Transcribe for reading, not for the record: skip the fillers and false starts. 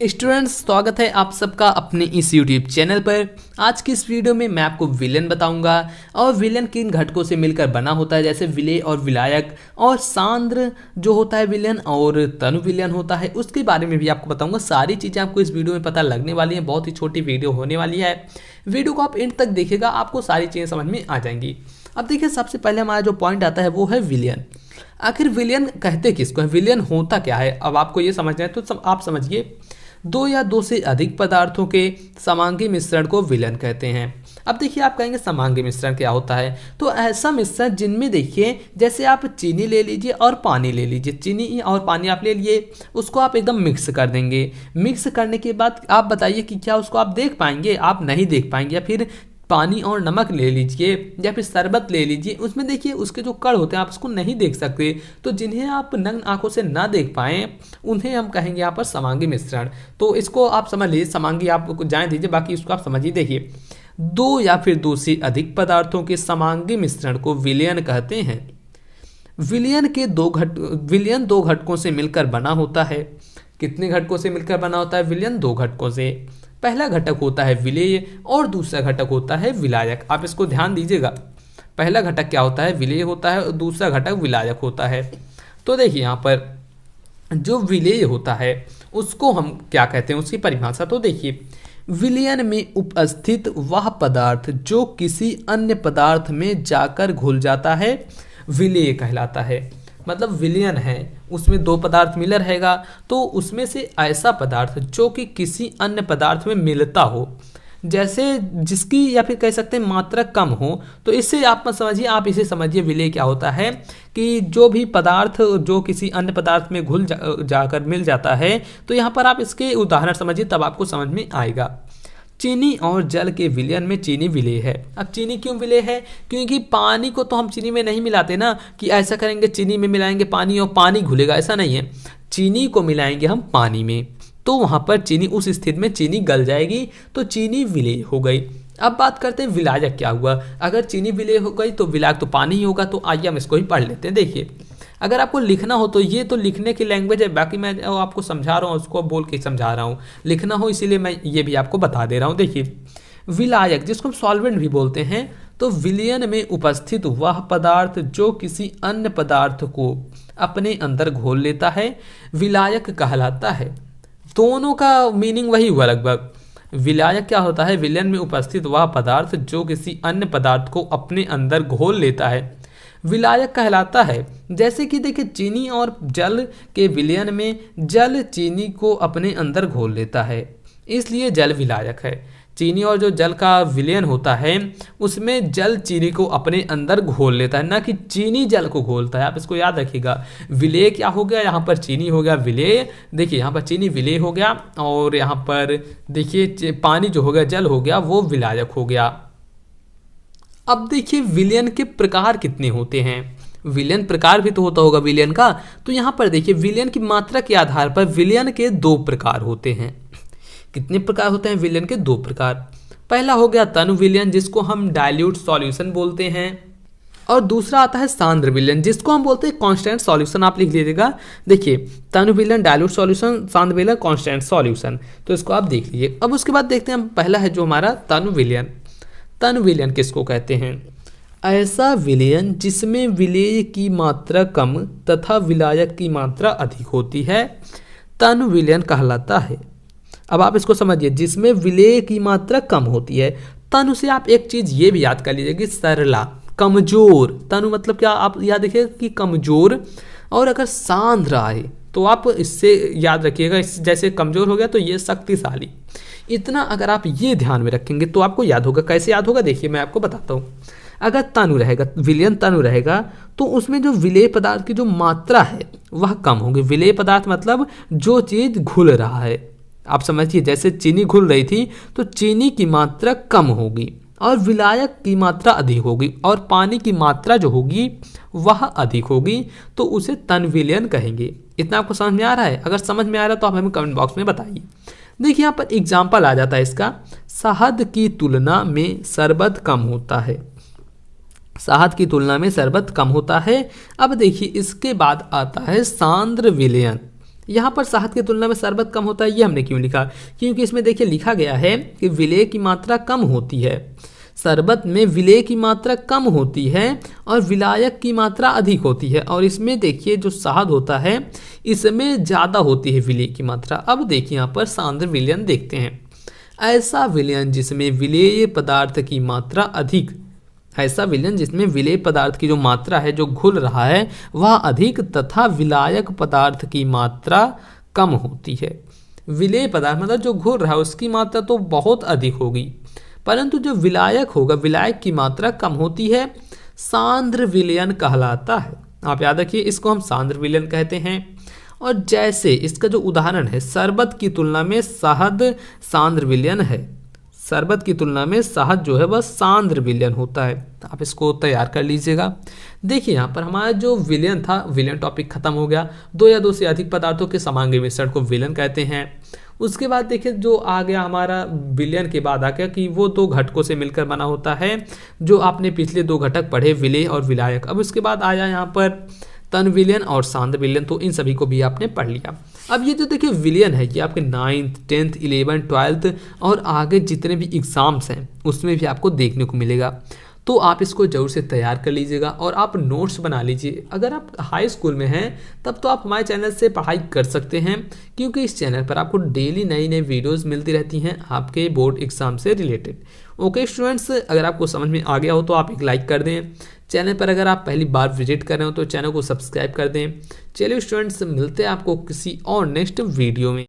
Students, स्वागत है आप सबका अपने इस यूट्यूब चैनल पर। आज की इस वीडियो में मैं आपको विलेन बताऊंगा और विलेन किन घटकों से मिलकर बना होता है, जैसे विलेय और विलायक और सांद्र जो होता है विलेन और तनु विलेन होता है, उसके बारे में भी आपको बताऊंगा। सारी चीज़ें आपको इस वीडियो में पता लगने वाली हैं। बहुत ही छोटी वीडियो होने वाली है। वीडियो को आप एंड तक देखिएगा, आपको सारी चीज़ें समझ में आ जाएंगी। अब देखिए, सबसे पहले हमारा जो पॉइंट आता है वो है विलेन। आखिर विलेन कहते किसको है, विलेन होता क्या है। अब आपको ये समझना है तो आप समझिए, दो या दो से अधिक पदार्थों के समांगी मिश्रण को विलेन कहते हैं। अब देखिए, आप कहेंगे समांगी मिश्रण क्या होता है, तो ऐसा मिश्रण जिनमें देखिए, जैसे आप चीनी ले लीजिए और पानी ले लीजिए, चीनी और पानी आप ले लिए, उसको आप एकदम मिक्स कर देंगे। मिक्स करने के बाद आप बताइए कि क्या उसको आप देख पाएंगे? आप नहीं देख पाएंगे। या फिर पानी और नमक ले लीजिए या फिर शरबत ले लीजिए, उसमें देखिए उसके जो कण होते हैं आप उसको नहीं देख सकते। तो जिन्हें आप नग्न आंखों से ना देख पाएँ उन्हें हम कहेंगे यहाँ पर समांगी मिश्रण। तो इसको आप समझ लीजिए, समांगी आप जाने दीजिए, बाकी इसको आप समझिए। देखिए, दो या फिर दो से अधिक पदार्थों के समांगी मिश्रण को विलयन कहते हैं। विलयन दो घटकों से मिलकर बना होता है। कितने घटकों से मिलकर बना होता है विलयन? दो घटकों से। पहला घटक होता है विलेय और दूसरा घटक होता है विलायक। आप इसको ध्यान दीजिएगा, पहला घटक क्या होता है? विलेय होता है और दूसरा घटक विलायक होता है। तो देखिए, यहाँ पर जो विलेय होता है उसको हम क्या कहते हैं, उसकी परिभाषा तो देखिए, विलयन में उपस्थित वह पदार्थ जो किसी अन्य पदार्थ में जाकर घुल जाता है विलेय कहलाता है। मतलब विलयन है, उसमें दो पदार्थ मिला रहेगा, तो उसमें से ऐसा पदार्थ जो कि किसी अन्य पदार्थ में मिलता हो, जैसे जिसकी या फिर कह सकते हैं मात्रा कम हो, तो इससे आप मत समझिए, आप इसे समझिए विलेय क्या होता है कि जो भी पदार्थ जो किसी अन्य पदार्थ में घुल जाकर मिल जाता है। तो यहाँ पर आप इसके उदाहरण समझिए, तब आपको समझ में आएगा। चीनी और जल के विलयन में चीनी विलेय है। अब चीनी क्यों विलेय है? क्योंकि पानी को तो हम चीनी में नहीं मिलाते ना, कि ऐसा करेंगे चीनी में मिलाएंगे पानी और पानी घुलेगा, ऐसा नहीं है। चीनी को मिलाएंगे हम पानी में, तो वहाँ पर चीनी, उस स्थिति में चीनी गल जाएगी, तो चीनी विलेय हो गई। अब बात करते हैं विलायक क्या हुआ। अगर चीनी विलेय हो गई तो विलायक तो पानी ही होगा। तो आइए हम इसको ही पढ़ लेते हैं। देखिए, अगर आपको लिखना हो तो ये तो लिखने की लैंग्वेज है, बाकी मैं आपको समझा रहा हूँ, उसको बोल के समझा रहा हूँ। लिखना हो इसीलिए मैं ये भी आपको बता दे रहा हूँ। देखिए, विलायक जिसको हम सॉल्वेंट भी बोलते हैं, तो विलयन में उपस्थित वह पदार्थ जो किसी अन्य पदार्थ को अपने अंदर घोल लेता है विलायक कहलाता है। दोनों का मीनिंग वही हुआ लगभग। विलायक क्या होता है? विलयन में उपस्थित वह पदार्थ जो किसी अन्य पदार्थ को अपने अंदर घोल लेता है विलायक कहलाता है। जैसे कि देखिए, चीनी और जल के विलयन में जल चीनी को अपने अंदर घोल लेता है, इसलिए जल विलायक है। चीनी और जो जल का विलयन होता है उसमें जल चीनी को अपने अंदर घोल लेता है, ना कि चीनी जल को घोलता है। आप इसको याद रखिएगा। विलेय क्या हो गया? यहाँ पर चीनी हो गया विलेय। देखिए, यहाँ पर चीनी विलेय हो गया, और यहाँ पर देखिए पानी जो हो गया, जल हो गया, वो विलायक हो गया। अब देखिए, विलयन के प्रकार कितने होते हैं। विलयन प्रकार भी तो होता होगा विलयन का। तो यहाँ पर देखिए, विलयन की मात्रा के आधार पर विलयन के दो प्रकार होते हैं। कितने प्रकार होते हैं विलयन के? दो प्रकार। पहला हो गया तनु विलयन, जिसको हम डाइल्यूट सॉल्यूशन बोलते हैं, और दूसरा आता है सांद्र विलयन, जिसको हम बोलते हैं कांस्टेंट सॉल्यूशन। आप लिख लीजिएगा। देखिए, तनु विलयन डाइल्यूट सॉल्यूशन, सांद्र विलयन कांस्टेंट सॉल्यूशन। तो इसको आप देख लीजिए। अब उसके बाद देखते हैं हम, पहला है जो हमारा तनु विलयन। तनु विलयन किसको कहते हैं? ऐसा विलयन जिसमें विलेय की मात्रा कम तथा विलायक की मात्रा अधिक होती है तनु विलयन कहलाता है। अब आप इसको समझिए, जिसमें विलेय की मात्रा कम होती है। तनु से आप एक चीज ये भी याद कर लीजिए कि सरला, कमजोर। तनु मतलब क्या? आप याद रखिएगा कि कमजोर। और अगर सांद्र आए तो आप इससे याद रखिएगा, जैसे कमजोर हो गया तो ये शक्तिशाली। इतना अगर आप ये ध्यान में रखेंगे तो आपको याद होगा। कैसे याद होगा? देखिए, मैं आपको बताता हूँ। अगर तनु रहेगा, विलयन तनु रहेगा, तो उसमें जो विलेय पदार्थ की जो मात्रा है वह कम होगी। विलेय पदार्थ मतलब जो चीज़ घुल रहा है। आप समझिए, जैसे चीनी घुल रही थी तो चीनी की मात्रा कम होगी और विलायक की मात्रा अधिक होगी, और पानी की मात्रा जो होगी वह अधिक होगी, तो उसे तनु विलयन कहेंगे। इतना आपको समझ में आ रहा है? अगर समझ में आ रहा है तो आप हमें कमेंट बॉक्स में बताइए। देखिए, यहाँ पर एग्जाम्पल आ जाता है इसका। शहद की तुलना में शरबत कम होता है। शहद की तुलना में शरबत कम होता है। अब देखिए, इसके बाद आता है सांद्र विलयन। यहाँ पर शहद की तुलना में शरबत कम होता है, ये हमने क्यों लिखा? क्योंकि इसमें देखिए लिखा गया है कि विलेय की मात्रा कम होती है। शरबत में विलेय की मात्रा कम होती है और विलायक की मात्रा अधिक होती है, और इसमें देखिए जो शहद होता है इसमें ज़्यादा होती है विलेय की मात्रा। अब देखिए यहाँ पर सांद्र विलयन देखते हैं। ऐसा विलयन जिसमें विलेय पदार्थ की मात्रा अधिक, ऐसा विलयन जिसमें विलेय पदार्थ की जो मात्रा है जो घुल रहा है वह अधिक तथा विलायक पदार्थ की मात्रा कम होती है। विलेय पदार्थ मतलब जो घुल रहा है उसकी मात्रा तो बहुत अधिक होगी, परंतु जो विलायक होगा विलायक की मात्रा कम होती है, सांद्र विलयन कहलाता है। आप याद रखिए इसको हम सांद्र विलयन कहते हैं। और जैसे इसका जो उदाहरण है, शरबत की तुलना में शहद सांद्र विलयन है, शरबत की तुलना में शहद जो है वह सांद्र विलयन होता है। आप इसको तैयार कर लीजिएगा। देखिए यहाँ पर हमारा जो विलयन था, विलयन टॉपिक खत्म हो गया। दो या दो से अधिक पदार्थों के समांगी मिश्रण को विलयन कहते हैं। उसके बाद देखिए जो आ गया हमारा विलयन के बाद आ गया कि वो दो घटकों से मिलकर बना होता है, जो आपने पिछले दो घटक पढ़े विलेय और विलायक। अब उसके बाद आया यहाँ पर तन विलयन और सांद्र विलयन, तो इन सभी को भी आपने पढ़ लिया। अब ये जो देखिए विलयन है ये आपके 9th 10th 11th 12th और आगे जितने भी एग्जाम्स हैं उसमें भी आपको देखने को मिलेगा। तो आप इसको ज़रूर से तैयार कर लीजिएगा और आप नोट्स बना लीजिए। अगर आप हाई स्कूल में हैं तब तो आप हमारे चैनल से पढ़ाई कर सकते हैं, क्योंकि इस चैनल पर आपको डेली नई नई वीडियोस मिलती रहती हैं आपके बोर्ड एग्जाम से रिलेटेड। ओके स्टूडेंट्स, अगर आपको समझ में आ गया हो तो आप एक लाइक कर दें। चैनल पर अगर आप पहली बार विजिट कर रहे हो तो चैनल को सब्सक्राइब कर दें। चलिए स्टूडेंट्स, मिलते हैं आपको किसी और नेक्स्ट वीडियो में।